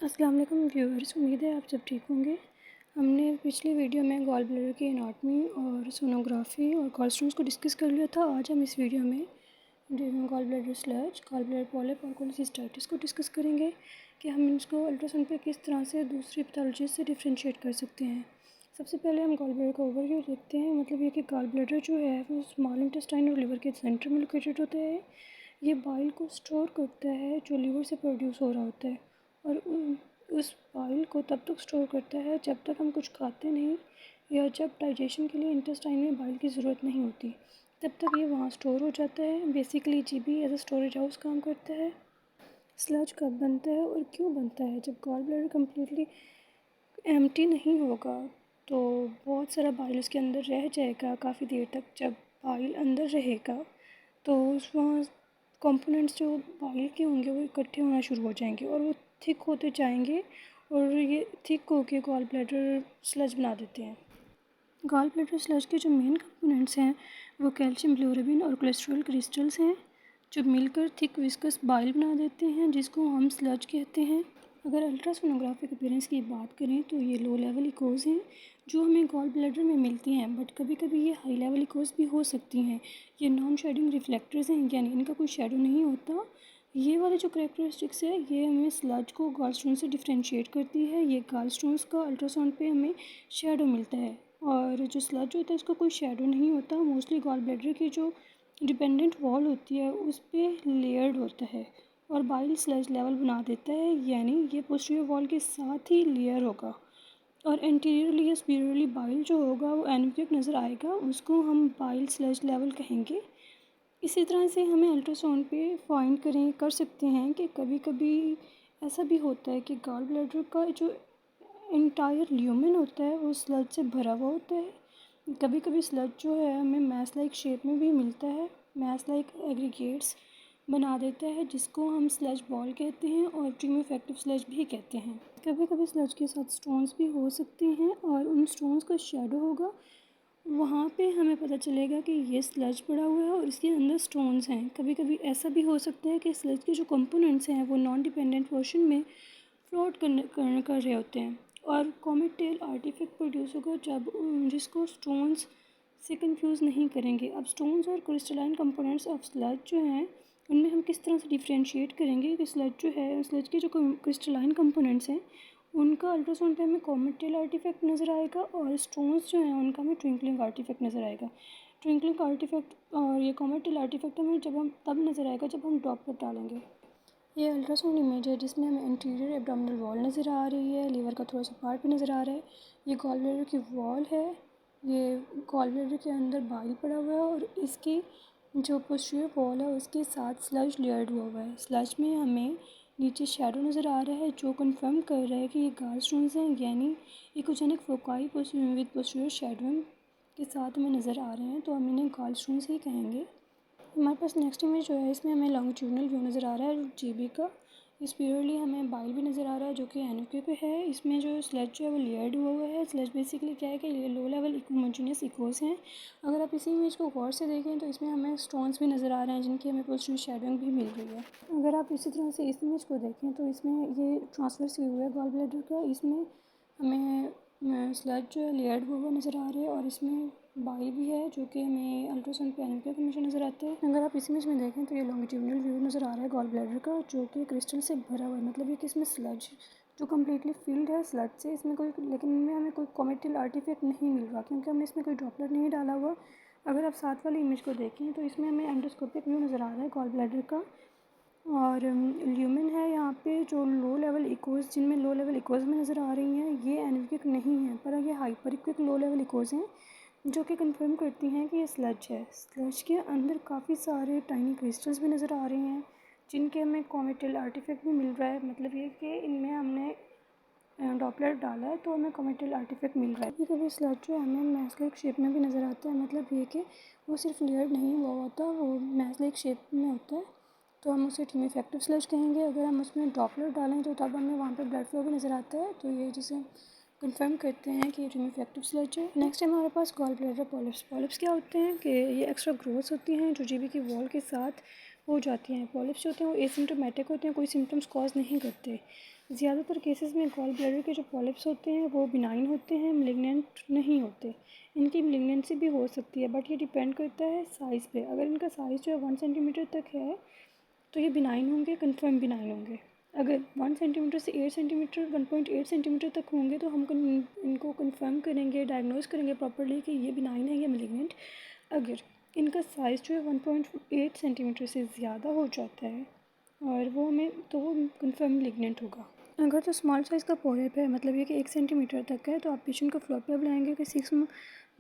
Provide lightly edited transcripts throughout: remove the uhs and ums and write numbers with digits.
अस्सलाम वालेकुम व्यूअर्स, उम्मीद है आप सब ठीक होंगे। हमने पिछली वीडियो में गॉल ब्लैडर की एनाटमी और सोनोग्राफी और गॉलस्टोन्स को डिस्कस कर लिया था। आज हम इस वीडियो में gall bladder sludge, gall bladder polyp और कोलेसिस्टाइटिस को डिस्कस करेंगे कि हम इसको अल्ट्रासाउंड पे किस तरह से दूसरी पैथोलॉजी से डिफ्रेंशिएट कर सकते हैं। सबसे पहले हम गॉल ब्लैडर का ओवरव्यू देखते हैं। मतलब ये कि गॉल ब्लैडर जो है वो स्मॉल इंटेस्टाइन और लिवर के सेंटर में लोकेटेड होता है। ये बाइल को स्टोर करता है जो लिवर से प्रोड्यूस हो रहा होता है, और उस बाइल को तब तक स्टोर करता है जब तक हम कुछ खाते नहीं या जब डाइजेशन के लिए इंटेस्टाइन में बाइल की ज़रूरत नहीं होती, तब तक ये वहाँ स्टोर हो जाता है। Basically GB as a storage house काम करता है। स्लज कब बनता है और क्यों बनता है? जब गॉल ब्लैडर कम्प्लीटली एम्प्टी नहीं होगा तो बहुत सारा बाइल उसके अंदर रह जाएगा काफ़ी देर तक। जब बाइल अंदर रहेगा तो उस वहाँ कंपोनेंट्स जो बाइल के होंगे वो इकट्ठे होना शुरू हो जाएंगे और वो थिक होते जाएंगे, और ये थिक होके गॉल ब्लैडर स्लज बना देते हैं। गॉल ब्लैडर स्लज के जो मेन कंपोनेंट्स हैं वो कैल्शियम, बिलिरुबिन और कोलेस्ट्रॉल क्रिस्टल्स हैं, जो मिलकर थिक विस्कस बाइल बना देते हैं जिसको हम स्लज कहते हैं। अगर अल्ट्रासोनोग्राफिक अपीयरेंस की बात करें तो ये लो लेवल इकोज़ हैं जो हमें गॉल ब्लैडर में मिलती हैं, बट कभी कभी ये हाई लेवल इकोज़ भी हो सकती हैं। ये नॉन शेडिंग रिफ्लेक्टर्स हैं, यानी इनका कोई शेडो नहीं होता। ये वाले जो करेक्टरिस्टिक्स है ये हमें स्लज को गॉलस्टोन से डिफ्रेंशिएट करती है। ये गॉलस्टोन्स का अल्ट्रासाउंड पे हमें शेडो मिलता है, और जो स्लज होता है उसका कोई शेडो नहीं होता। मोस्टली गॉल ब्लैडर की जो डिपेंडेंट वॉल होती है उस पर लेयर्ड होता है और बाइल स्लज लेवल बना देता है, यानी ये पोस्टीरियर वॉल के साथ ही लेयर होगा। और एंटीरियरली या सुपीरियरली बाइल जो होगा वो एनोक्लिक नज़र आएगा, उसको हम बाइल स्लज लेवल कहेंगे। इसी तरह से हमें अल्ट्रासाउंड पे फाइंड कर सकते हैं कि कभी कभी ऐसा भी होता है कि गॉल ब्लैडर का जो इंटायर ल्यूमेन होता है वो स्लज से भरा हुआ होता है। कभी कभी स्लज जो है हमें मैस लाइक शेप में भी मिलता है, मैस लाइक एग्रीगेट्स बना देता है जिसको हम स्लज बॉल कहते हैं और ट्रिम इफेक्टिव स्लज भी कहते हैं। कभी कभी स्लज के साथ स्टोन्स भी हो सकते हैं और उन स्टोन्स का शेडो होगा, वहाँ पे हमें पता चलेगा कि ये स्लज पड़ा हुआ है और इसके अंदर स्टोन्स हैं। कभी कभी ऐसा भी हो सकता है कि स्लज के जो कंपोनेंट्स हैं वो नॉन डिपेंडेंट पोर्शन में फ्लोट कर रहे होते हैं, और कॉमेट टेल आर्टिफैक्ट प्रोड्यूस होगा जब जिसको स्टोन्स से कंफ्यूज नहीं करेंगे। अब स्टोन्स और क्रिस्टलाइन कंपोनेंट्स ऑफ स्लज जो हैं उनमें हम किस तरह से डिफ्रेंशिएट करेंगे कि स्लज जो है, स्लज के जो क्रिस्टलाइन कंपोनेंट्स हैं उनका अल्ट्रासाउंड पे हमें कॉमेट टेल आर्टिफैक्ट नज़र आएगा, और स्टोन्स जो हैं उनका हमें ट्विंकलिंग आर्टिफैक्ट नज़र आएगा। ट्विंकलिंग आर्टिफैक्ट और ये कॉमेट टेल आर्टिफैक्ट हमें हम तब नज़र आएगा जब हम डॉपलर डालेंगे। ये अल्ट्रासाउंड इमेज है जिसमें हमें इंटीरियर एब्डोमिनल वॉल नज़र आ रही है, लीवर का थोड़ा सा पार्ट भी नज़र आ रहा है। ये गॉल ब्लैडर की वॉल है, ये गॉल ब्लैडर के अंदर बाइल पड़ा हुआ है और इसकी जो पोस्टीरियर वॉल है उसके साथ स्लज लेयर्ड हुआ है। स्लज में हमें नीचे शेडो नज़र आ रहा है जो कंफर्म कर रहा है कि ये गॉलस्टोन्स हैं, यानी echogenic foci with posterior shadowing के साथ हमें नज़र आ रहे हैं, तो हम इन्हें गॉलस्टोन्स ही कहेंगे। हमारे पास नेक्स्ट इमेज जो है इसमें हमें लॉन्गिट्यूडनल व्यू नज़र आ रहा है जीबी का। इस प्योरली हमें बाइल भी नज़र आ रहा है जो कि एनओके पे है। इसमें जो स्लज जो है वो लेयर्ड हुआ है। स्लज बेसिकली क्या है कि ये लो लेवल होमोजेनियस इकोज़ हैं। अगर आप इसी इमेज को गौर से देखें तो इसमें हमें स्टोन्स भी नज़र आ रहे हैं जिनकी हमें पोस्टीरियर शेडोइंग भी मिल रही है। अगर आप इसी तरह से इस इमेज को देखें तो इसमें ये ट्रांसवर्स व्यू है गॉल ब्लैडर का। इसमें हमें स्लज जो है लेयर्ड हुआ नज़र आ रहा है और इसमें बाइल भी है जो कि हमें अल्ट्रासाउंड पे एनोक्लिक हमेशा नज़र आते हैं। अगर आप इस इमेज में देखें तो ये लॉन्गिट्यूडनल व्यू नज़र आ रहा है गॉल ब्लैडर का जो कि क्रिस्टल से भरा हुआ है। मतलब ये कि इसमें स्लज जो कम्प्लीटली फिल्ड है स्लज से, इसमें कोई लेकिन इनमें हमें कोई कॉमेट टेल आर्टिफैक्ट नहीं मिल रहा क्योंकि हमने इसमें कोई ड्रॉपलेट नहीं डाला हुआ। अगर आप साथ वाली इमेज को देखें तो इसमें हमें एंडोस्कोपिक व्यू नज़र आ रहा है गॉल ब्लैडर का, और ल्यूमेन है यहाँ पे जो लो लेवल इकोज़, जिनमें लो लेवल इकोज़ में नज़र आ रही हैं ये एनोक्लिक नहीं है पर ये हाइपरिक्विक लो लेवल इकोज़ हैं जो कि कंफर्म करती हैं कि ये स्लज है। स्लज के अंदर काफ़ी सारे टाइनी क्रिस्टल्स भी नज़र आ रहे हैं जिनके हमें कॉमेट टेल आर्टिफैक्ट भी मिल रहा है। मतलब ये कि इनमें हमने डॉपलर डाला है तो हमें कॉमेट टेल आर्टिफैक्ट मिल रहा है। कभी कभी स्लज जो है हमें मैस लाइक शेप में भी नज़र आता है। मतलब ये कि वो सिर्फ लेयर्ड नहीं हुआ होता, वो मैस लाइक शेप में होता है, तो हम उसे ट्रिम इफेक्टिव स्लज कहेंगे। अगर हम उसमें ड्रॉपलेट डालें तो तब हमें वहाँ पे ब्लड फ्लो भी नज़र आता है, तो ये जिसे कंफर्म करते हैं कि ये ट्रिम इफेक्टिव स्लज है। नेक्स्ट है हमारे पास गॉल ब्लैडर पॉलिप्स। पॉलिप्स क्या होते हैं कि ये एक्स्ट्रा ग्रोथ्स होती हैं जो जीबी की वॉल के साथ हो जाती हैं। पॉलिप्स जो होते हैं वो एसिम्टोमेटिक होते हैं, कोई सिम्टम्स कॉज नहीं करते। ज़्यादातर केसेस में गॉल ब्लैडर के जो पॉलिप्स होते हैं वो बिनाइन होते हैं, मेलिग्नेंट नहीं होते। इनकी मेलिग्नेंसी भी हो सकती है, बट ये डिपेंड करता है साइज़ पे। अगर इनका साइज़ जो है 1 सेंटीमीटर तक है तो ये बिनाइन होंगे, कंफर्म बिनाइन होंगे। अगर 1 सेंटीमीटर से 8 सेंटीमीटर 1.8 सेंटीमीटर तक होंगे तो हम इनको कंफर्म करेंगे, डायग्नोज करेंगे प्रॉपर्ली कि ये बिनाइन है या मेलिग्नेंट। अगर इनका साइज़ जो है 1.8 सेंटीमीटर से ज़्यादा हो जाता है और वो कंफर्म मेलिग्नेंट होगा। अगर तो स्मॉल साइज़ का पॉलिप है, मतलब ये कि 1 सेंटीमीटर तक है, तो आप पेशेंट को फ्लोर पे बुलाएंगे कि 6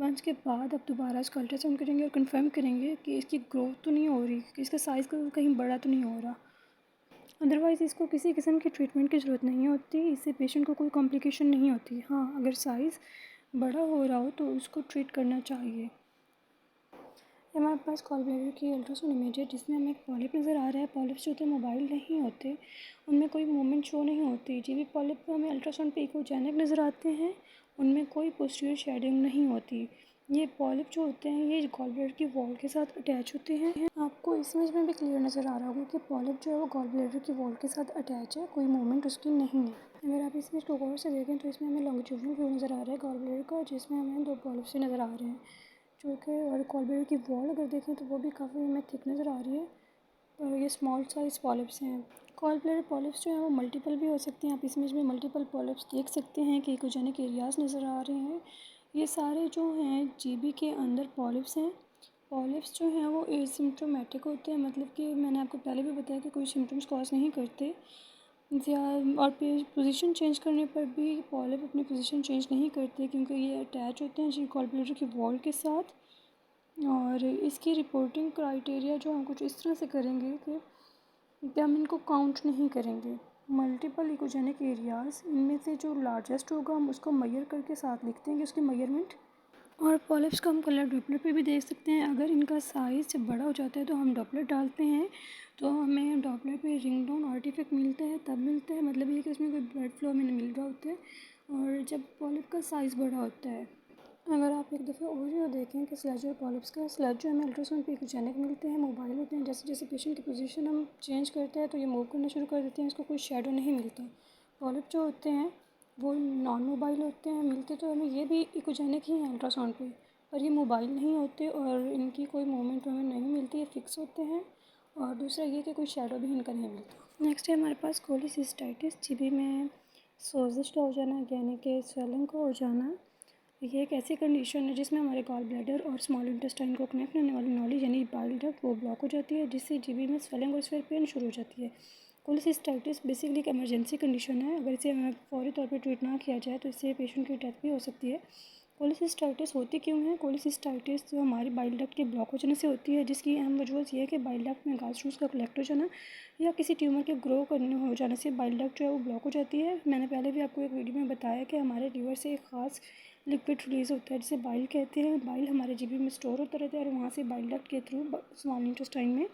मंथ्स के बाद आप दोबारा इसका अल्ट्रासाउंड करेंगे और कंफर्म करेंगे कि इसकी ग्रोथ तो नहीं हो रही, कि इसका साइज़ कहीं बड़ा तो नहीं हो रहा। अदरवाइज़ इसको किसी किस्म की ट्रीटमेंट की ज़रूरत नहीं होती, इससे पेशेंट को कोई कॉम्प्लिकेशन नहीं होती। हाँ, अगर साइज़ बड़ा हो रहा हो तो उसको ट्रीट करना चाहिए। हमारे पास गॉल ब्लैडर की अल्ट्रासाउंड इमेज है जिसमें हमें एक पॉलिप नज़र आ रहा है। पॉलिप्स जो होते हैं मोबाइल नहीं होते, उनमें कोई मूवमेंट शो नहीं होती। जीबी पॉलिप हमें अल्ट्रासाउंड पे इकोजेनिक नज़र आते हैं, उनमें कोई पोस्टीरियर शेडिंग नहीं होती। ये पॉलिप जो होते हैं ये गॉल ब्लैडर की वॉल के साथ अटैच होते हैं। आपको इस इमेज में भी क्लियर नज़र आ रहा होगा कि पॉलिप जो है वो गॉल ब्लैडर की वॉल के साथ अटैच है, कोई मूवमेंट उसकी नहीं है। अगर आप इस इमेज को गौर से देखें तो इसमें हमें लॉन्गिट्यूडनल व्यू नज़र आ रहा है गॉल ब्लैडर का, जिसमें हमें 2 पॉलिप्स नज़र आ रहे हैं जो कि, और गॉल ब्लैडर की वॉल अगर देखें तो वो भी काफ़ी हमें थिक नज़र आ रही है, और ये स्मॉल साइज़ पॉलिप्स हैं। गॉल ब्लैडर पॉलिप्स जो हैं वो मल्टीपल भी हो सकते हैं। आप इस इमेज में मल्टीपल पॉलिप्स देख सकते हैं कि इकोजेनिक एरियाज़ नज़र आ रहे हैं। ये सारे जो हैं जीबी के अंदर पॉलिप्स हैं। पॉलिप्स जो हैं वो एसिम्प्टोमेटिक होते हैं, मतलब कि मैंने आपको पहले भी बताया कि कोई सिम्टम्स कॉज नहीं करते। और पोजीशन चेंज करने पर भी पॉलिप अपनी पोजीशन चेंज नहीं करते, क्योंकि ये अटैच होते हैं जी गॉल ब्लैडर की वॉल के साथ। और इसकी रिपोर्टिंग क्राइटेरिया जो हम कुछ इस तरह से करेंगे कि हम इनको काउंट नहीं करेंगे। मल्टीपल इकोजेनिक एरियाज़, इनमें से जो लार्जेस्ट होगा हम उसको मेजर करके साथ लिखते हैं कि उसकी मेजरमेंट। और पॉलिप्स का हम कलर डॉपलर पे भी देख सकते हैं। अगर इनका साइज़ जब बड़ा हो जाता है तो हम डॉपलर डालते हैं, तो हमें डॉपलर पे रिंग डाउन आर्टिफैक्ट मिलता है, तब मिलता है, मतलब ये कि उसमें कोई ब्लड फ्लो हमें मिल रहा होता है। और जब पॉलिप का साइज़ बड़ा होता है, अगर आप एक दफ़ा और जो देखें कि स्लज और पॉलिप्स का स्लज जो हमें अल्ट्रासाउंड पे इकोजेनिक मिलते हैं, मोबाइल होते हैं, जैसे जैसे पेशेंट की पोजीशन हम चेंज करते हैं तो ये मूव करना शुरू कर देते हैं, इसको कोई शेडो नहीं मिलता। पॉलिप जो होते हैं वो नॉन मोबाइल होते हैं, मिलते तो हमें ये भी इकोजेनिक ही हैं अल्ट्रासाउंड पे, पर ये मोबाइल नहीं होते और इनकी कोई मूवमेंट हमें नहीं मिलती, ये फिक्स होते हैं। और दूसरा ये कि कोई शेडो भी इनका नहीं मिलता। नेक्स्ट है हमारे पास कोलिसिस्टाइटिस, जीबी में सोजिश का हो जाना, यानी कि स्वेलिंग का हो जाना। ये एक ऐसी कंडीशन है जिसमें हमारे गॉल ब्लैडर और स्मॉल इंटेस्टाइन को कनेक्ट करने वाली नॉली यानी बाइल डक्ट वो ब्लॉक हो जाती है, जिससे जीबी में स्वेलिंग और स्वेयर पेन शुरू हो जाती है। कोलिसिस्टाइटिस बेसिकली एक इमरजेंसी कंडीशन है, अगर इसे हमें फौरी तौर पर ट्रीट ना किया जाए तो इससे पेशेंट की डेथ भी हो सकती है। कोलिसिस्टाइटिस होती क्यों है? कोलिसिस्टाइटिस जो हमारी बाइल डक्ट के ब्लॉक हो जाने से होती है, जिसकी अहम वजह ये है कि बाइल डक्ट में गैस का कलेक्ट हो जाना या किसी ट्यूमर के ग्रो करने हो जाने से बाइल डक्ट जो है वो ब्लॉक हो जाती है। मैंने पहले भी आपको एक वीडियो में बताया कि हमारे लीवर से एक ख़ास लिक्विड रिलीज़ होता है जिसे बाइल कहते हैं। बाइल हमारे जीबी में स्टोर होता रहता है और वहाँ से बाइल डक्ट के थ्रू स्मॉल इंटेस्टाइन में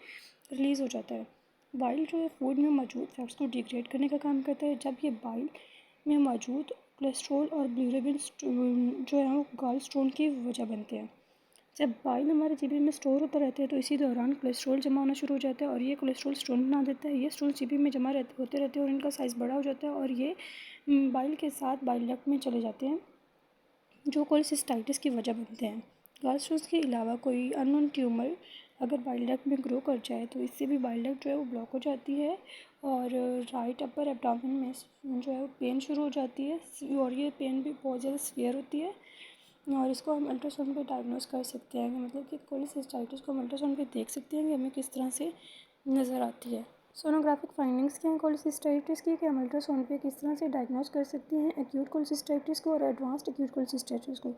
रिलीज़ हो जाता है। बाइल जो है फूड में मौजूद फैट्स को डिग्रेड करने का काम करता है। जब ये बाइल में मौजूद कोलेस्ट्रॉल और बिलिरुबिन जो है वो गॉल स्टोन की वजह बनते हैं। जब बाइल हमारे जीबी में स्टोर होता रहता है तो इसी दौरान कोलेस्ट्रॉल जमा होना शुरू हो जाता है और ये कोलेस्ट्रॉल स्टोन बना देता है। ये स्टोन जीबी में जमा होते रहते हैं और इनका साइज़ बड़ा हो जाता है और ये बाइल के साथ बाइल डक्ट में चले जाते हैं, जो कोलिसिस्टाइटिस की वजह बनते हैं। गैस्ट्रोस के अलावा कोई अननोन ट्यूमर अगर बाइल डक्ट में ग्रो कर जाए तो इससे भी बाइल डक्ट जो है वो ब्लॉक हो जाती है और राइट अपर एब्डोमेन में जो है वो पेन शुरू हो जाती है और ये पेन भी बहुत ज़्यादा सीवियर होती है। और इसको हम अल्ट्रासाउंड पे डायग्नोस कर सकते हैं, मतलब कि कोलिसिस्टाइटिस को हम अल्ट्रासाउंड पे देख सकते हैं कि हमें किस तरह से नज़र आती है। सोनोग्राफिक फाइंडिंग्स क्या हैं कोलिसिस्टाइटिस की, कि हम अल्ट्रासाउंड पे किस तरह से डायग्नोस कर सकते हैं एक्यूट कोलिसिस्टाइटिस को और एडवांस्ड एक्यूट कोलिसिस्टाइटिस को।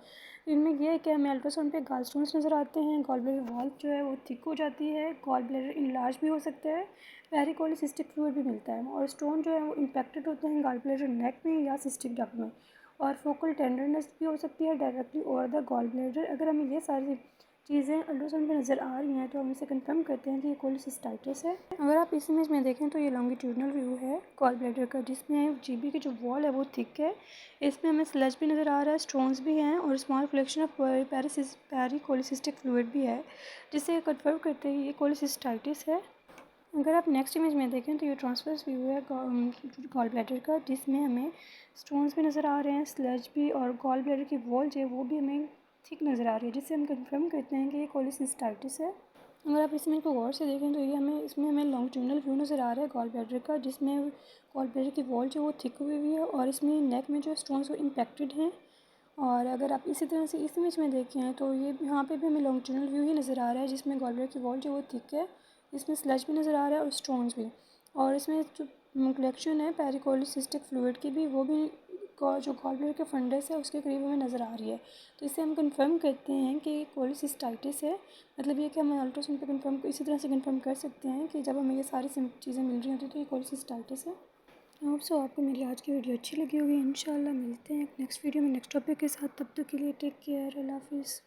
इनमें यह है कि हमें अल्ट्रासाउंड पे गॉलस्टोन्स नज़र आते हैं, गॉल ब्लैडर वॉल जो है वो थिक हो जाती है, गॉल ब्लैडर इनलार्ज भी हो सकता है, पेरिकोलिसिस्टिक फ्लूइड भी मिलता है और स्टोन जो है वो इम्पैक्टेड होते हैं गॉल ब्लैडर नेक में या सिस्टिक डक्ट में, और फोकल टेंडरनेस भी हो सकती है directly over the gall bladder. अगर हमें ये सारी चीज़ें अल्ट्रासाउंड में नज़र आ रही हैं तो हम इसे कंफर्म करते हैं कि ये कोलिसिस्टाइटिस है। अगर आप इस इमेज में देखें तो ये लॉन्गिट्यूडनल व्यू है गॉल ब्लैडर का, जिसमें जीबी की जो वॉल है वो थिक है, इसमें हमें स्लज भी नज़र आ रहा है, स्टोन्स भी हैं और स्मॉल कलेक्शन ऑफ पेरिकोलिसिस्टिक फ्लूइड भी है, जिससे कंफर्म करते हैं ये कोलिसिस्टाइटिस है। अगर आप नेक्स्ट इमेज में देखें तो ये ट्रांसवर्स व्यू है गॉल ब्लैडर का, जिसमें हमें स्टोन्स भी नज़र आ रहे हैं, स्लज भी, और गॉल ब्लैडर की वॉल जो है वो भी हमें थिक नज़र आ रही है, जिससे हम कंफर्म करते हैं कि ये कोलिसिस्टाइटिस है। अगर आप इस इमेज को गौर से देखें तो ये इसमें हमें लॉन्गिट्यूडनल व्यू नज़र आ रहा है गॉल ब्लैडर का, जिसमें गॉल ब्लैडर की वॉल जो वो थिक हुई हुई है और इसमें नेक में जो स्टोन्स वो इम्पैक्टेड हैं। और अगर आप इसी तरह से इस इमेज में देखें तो ये यहाँ पे भी हमें लॉन्गिट्यूडनल व्यू ही नज़र आ रहा है, जिसमें गॉल ब्लैडर की वॉल जो वो थिक है, इसमें स्लज भी नज़र आ रहा है और स्टोन्स भी, और इसमें जो कलेक्शन है पेरिकोलिसिस्टिक फ्लूइड की भी, वो भी जो गॉल ब्लैडर के फंडस है उसके करीब हमें नज़र आ रही है। तो इससे हम कंफर्म करते हैं कि कोलिसिस्टाइटिस है। मतलब ये कि हम अल्ट्रासाउंड पे कंफर्म इसी तरह से कंफर्म कर सकते हैं कि जब हमें ये सारी चीज़ें मिल रही होती हैं तो ये कोलिसिस्टाइटिस है। होप सो आपको मेरी आज की वीडियो अच्छी लगी होगी। इंशाल्लाह मिलते हैं नेक्स्ट वीडियो में नेक्स्ट टॉपिक के साथ। तब तक के लिए टेक केयर, अल्लाह हाफिज़।